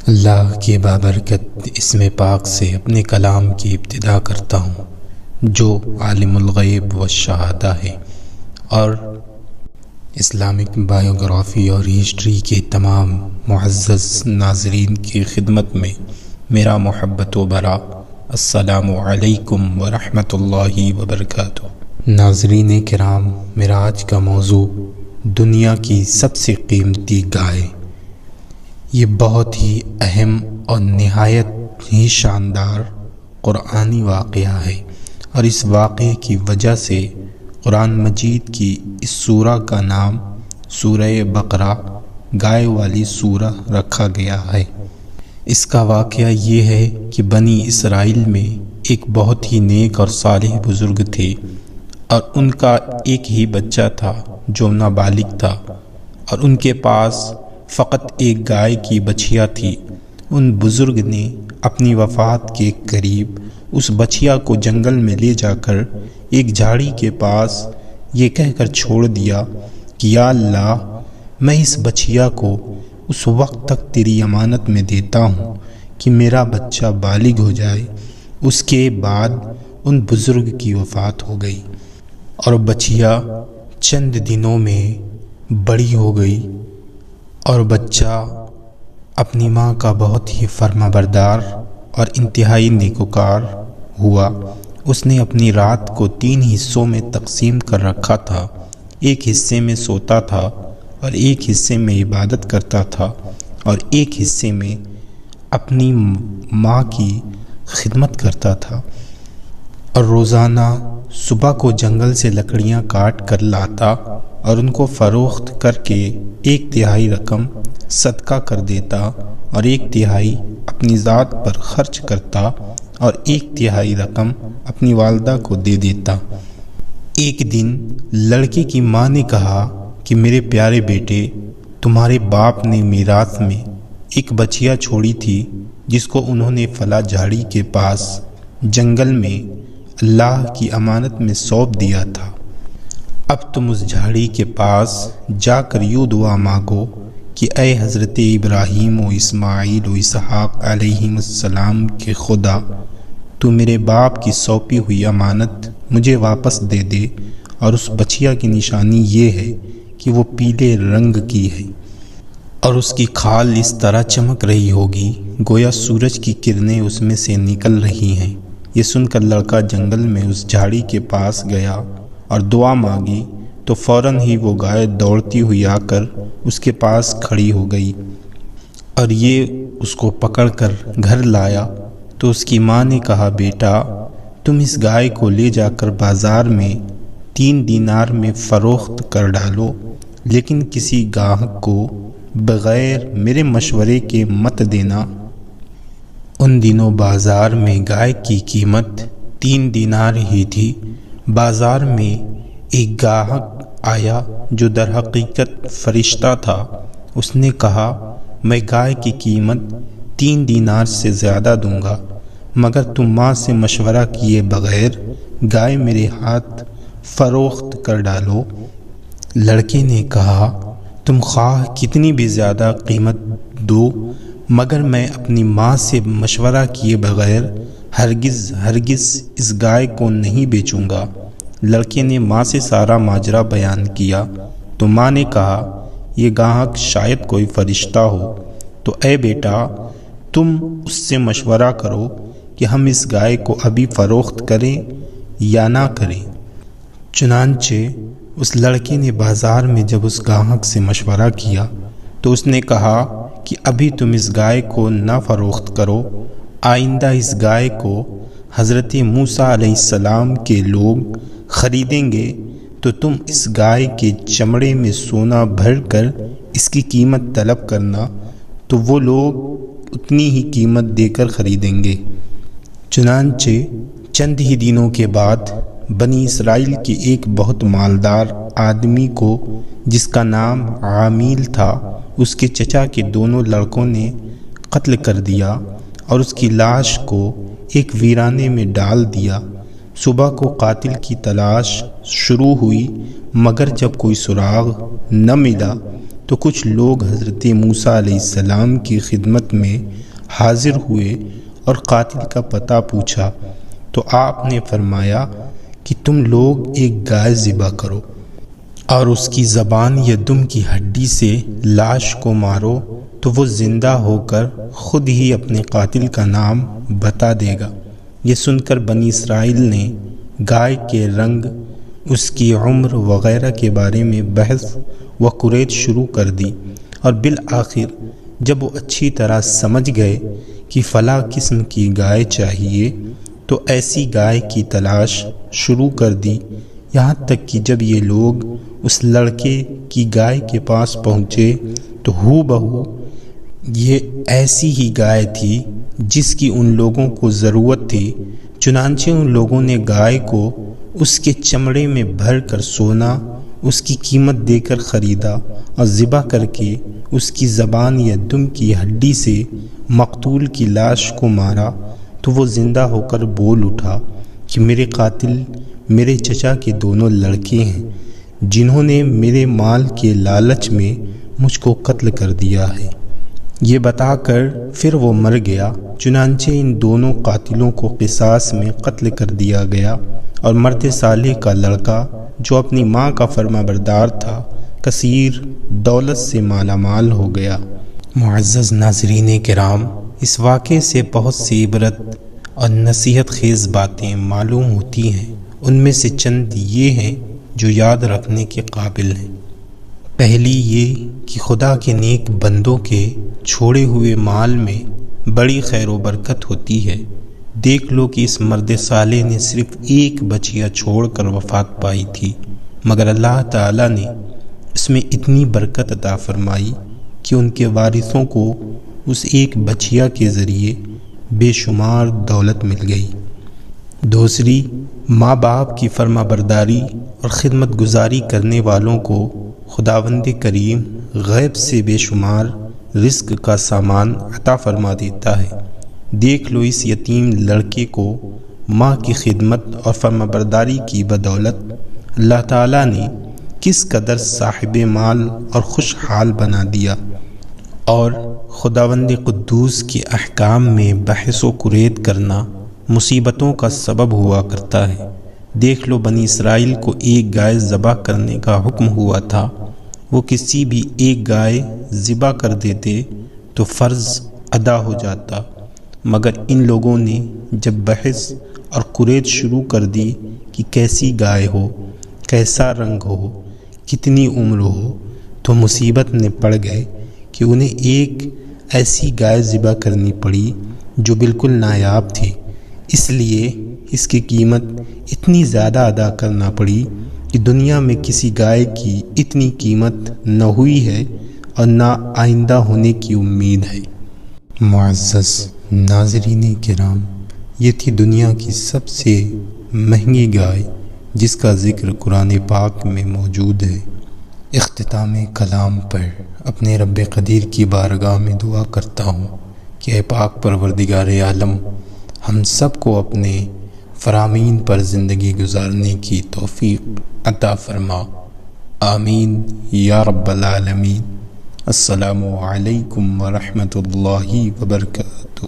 اللہ کی بابرکت اسم پاک سے اپنے کلام کی ابتدا کرتا ہوں جو عالم الغیب و شہادہ ہے، اور اسلامک بایوگرافی اور ہسٹری کے تمام معزز ناظرین کی خدمت میں میرا محبت و برا السلام علیکم ورحمۃ اللہ وبرکاتہ۔ ناظرین کرام، میرا آج کا موضوع دنیا کی سب سے قیمتی گائے۔ یہ بہت ہی اہم اور نہایت ہی شاندار قرآنی واقعہ ہے، اور اس واقعے کی وجہ سے قرآن مجید کی اس سورہ کا نام سورہ بقرہ گائے والی سورہ رکھا گیا ہے۔ اس کا واقعہ یہ ہے کہ بنی اسرائیل میں ایک بہت ہی نیک اور صالح بزرگ تھے، اور ان کا ایک ہی بچہ تھا جو نابالغ تھا، اور ان کے پاس فقط ایک گائے کی بچھیا تھی۔ ان بزرگ نے اپنی وفات کے قریب اس بچھیا کو جنگل میں لے جا کر ایک جھاڑی کے پاس یہ کہہ کر چھوڑ دیا کہ یا اللہ، میں اس بچھیا کو اس وقت تک تیری امانت میں دیتا ہوں کہ میرا بچہ بالغ ہو جائے۔ اس کے بعد ان بزرگ کی وفات ہو گئی، اور بچھیا چند دنوں میں بڑی ہو گئی، اور بچہ اپنی ماں کا بہت ہی فرما بردار اور انتہائی نیکوکار ہوا۔ اس نے اپنی رات کو 3 حصوں میں تقسیم کر رکھا تھا۔ ایک حصے میں سوتا تھا، اور ایک حصے میں عبادت کرتا تھا، اور ایک حصے میں اپنی ماں کی خدمت کرتا تھا، اور روزانہ صبح کو جنگل سے لکڑیاں کاٹ کر لاتا اور ان کو فروخت کر کے 1/3 رقم صدقہ کر دیتا، اور 1/3 اپنی ذات پر خرچ کرتا، اور 1/3 رقم اپنی والدہ کو دے دیتا۔ ایک دن لڑکے کی ماں نے کہا کہ میرے پیارے بیٹے، تمہارے باپ نے میراث میں ایک بچیا چھوڑی تھی جس کو انہوں نے فلاں جھاڑی کے پاس جنگل میں اللہ کی امانت میں سونپ دیا تھا۔ اب تم اس جھاڑی کے پاس جا کر یوں دعا مانگو کہ اے حضرت ابراہیم و اسماعیل و اسحاق علیہم السلام کے خدا، تو میرے باپ کی سونپی ہوئی امانت مجھے واپس دے دے۔ اور اس بچیا کی نشانی یہ ہے کہ وہ پیلے رنگ کی ہے، اور اس کی کھال اس طرح چمک رہی ہوگی گویا سورج کی کرنیں اس میں سے نکل رہی ہیں۔ یہ سن کر لڑکا جنگل میں اس جھاڑی کے پاس گیا اور دعا مانگی، تو فوراً ہی وہ گائے دوڑتی ہوئی آ کر اس کے پاس کھڑی ہو گئی، اور یہ اس کو پکڑ کر گھر لایا۔ تو اس کی ماں نے کہا، بیٹا، تم اس گائے کو لے جا کر بازار میں 3 دینار میں فروخت کر ڈالو، لیکن کسی گاہک کو بغیر میرے مشورے کے مت دینا۔ ان دنوں بازار میں گائے کی قیمت 3 دینار ہی تھی۔ بازار میں ایک گاہک آیا جو در حقیقت فرشتہ تھا۔ اس نے کہا، میں گائے کی قیمت 3 دینار سے زیادہ دوں گا، مگر تم ماں سے مشورہ کیے بغیر گائے میرے ہاتھ فروخت کر ڈالو۔ لڑکے نے کہا، تم خواہ کتنی بھی زیادہ قیمت دو، مگر میں اپنی ماں سے مشورہ کیے بغیر ہرگز اس گائے کو نہیں بیچوں گا۔ لڑکے نے ماں سے سارا ماجرا بیان کیا، تو ماں نے کہا، یہ گاہک شاید کوئی فرشتہ ہو، تو اے بیٹا، تم اس سے مشورہ کرو کہ ہم اس گائے کو ابھی فروخت کریں یا نہ کریں۔ چنانچہ اس لڑکے نے بازار میں جب اس گاہک سے مشورہ کیا تو اس نے کہا کہ ابھی تم اس گائے کو نہ فروخت کرو، آئندہ اس گائے کو حضرت موسیٰ علیہ السلام کے لوگ خریدیں گے تو تم اس گائے کے چمڑے میں سونا بھر کر اس کی قیمت طلب کرنا، تو وہ لوگ اتنی ہی قیمت دے کر خریدیں گے۔ چنانچہ چند ہی دنوں کے بعد بنی اسرائیل کے ایک بہت مالدار آدمی کو، جس کا نام عامیل تھا، اس کے چچا کے دونوں لڑکوں نے قتل کر دیا، اور اس کی لاش کو ایک ویرانے میں ڈال دیا۔ صبح کو قاتل کی تلاش شروع ہوئی، مگر جب کوئی سراغ نہ ملا تو کچھ لوگ حضرت موسیٰ علیہ السلام کی خدمت میں حاضر ہوئے اور قاتل کا پتہ پوچھا تو آپ نے فرمایا کہ تم لوگ ایک گائے ذبح کرو اور اس کی زبان یا دم کی ہڈی سے لاش کو مارو تو وہ زندہ ہو کر خود ہی اپنے قاتل کا نام بتا دے گا۔ یہ سن کر بنی اسرائیل نے گائے کے رنگ، اس کی عمر وغیرہ کے بارے میں بحث و قریت شروع کر دی، اور بالآخر جب وہ اچھی طرح سمجھ گئے کہ فلاں قسم کی گائے چاہیے تو ایسی گائے کی تلاش شروع کر دی، یہاں تک کہ جب یہ لوگ اس لڑکے کی گائے کے پاس پہنچے تو ہو بہو یہ ایسی ہی گائے تھی جس کی ان لوگوں کو ضرورت تھی۔ چنانچہ ان لوگوں نے گائے کو اس کے چمڑے میں بھر کر سونا اس کی قیمت دے کر خریدا اور ذبح کر کے اس کی زبان یا دم کی ہڈی سے مقتول کی لاش کو مارا تو وہ زندہ ہو کر بول اٹھا کہ میرے قاتل میرے چچا کے دونوں لڑکے ہیں جنہوں نے میرے مال کے لالچ میں مجھ کو قتل کر دیا ہے۔ یہ بتا کر پھر وہ مر گیا۔ چنانچہ ان دونوں قاتلوں کو قصاص میں قتل کر دیا گیا، اور مرد صالح کا لڑکا جو اپنی ماں کا فرما بردار تھا کثیر دولت سے مالا مال ہو گیا۔ معزز ناظرین کرام، اس واقعے سے بہت سی عبرت اور نصیحت خیز باتیں معلوم ہوتی ہیں۔ ان میں سے چند یہ ہیں جو یاد رکھنے کے قابل ہیں۔ پہلی یہ کہ خدا کے نیک بندوں کے چھوڑے ہوئے مال میں بڑی خیر و برکت ہوتی ہے۔ دیکھ لو کہ اس مرد صالح نے صرف ایک بچیا چھوڑ کر وفات پائی تھی، مگر اللہ تعالیٰ نے اس میں اتنی برکت عطا فرمائی کہ ان کے وارثوں کو اس ایک بچیا کے ذریعے بے شمار دولت مل گئی۔ دوسری، ماں باپ کی فرما برداری اور خدمت گزاری کرنے والوں کو خداوند کریم غیب سے بے شمار رزق کا سامان عطا فرما دیتا ہے۔ دیکھ لو اس یتیم لڑکے کو ماں کی خدمت اور فرما برداری کی بدولت اللہ تعالیٰ نے کس قدر صاحب مال اور خوشحال بنا دیا، اور خداوند قدوس کے احکام میں بحث و قریت کرنا مصیبتوں کا سبب ہوا کرتا ہے۔ دیکھ لو بنی اسرائیل کو ایک گائے ذبح کرنے کا حکم ہوا تھا، وہ کسی بھی ایک گائے ذبح کر دیتے تو فرض ادا ہو جاتا، مگر ان لوگوں نے جب بحث اور قریت شروع کر دی کہ کیسی گائے ہو، کیسا رنگ ہو، کتنی عمر ہو، تو مصیبت میں پڑ گئے کہ انہیں ایک ایسی گائے ذبح کرنی پڑی جو بالکل نایاب تھی، اس لیے اس کی قیمت اتنی زیادہ ادا کرنا پڑی کہ دنیا میں کسی گائے کی اتنی قیمت نہ ہوئی ہے اور نہ آئندہ ہونے کی امید ہے۔ معزز ناظرین کرام، یہ تھی دنیا کی سب سے مہنگی گائے جس کا ذکر قرآن پاک میں موجود ہے۔ اختتام کلام پر اپنے رب قدیر کی بارگاہ میں دعا کرتا ہوں کہ اے پاک پروردگار عالم، ہم سب کو اپنے فرامین پر زندگی گزارنے کی توفیق عطا فرما، آمین یا رب العالمین۔ السلام علیکم ورحمۃ اللہ وبرکاتہ۔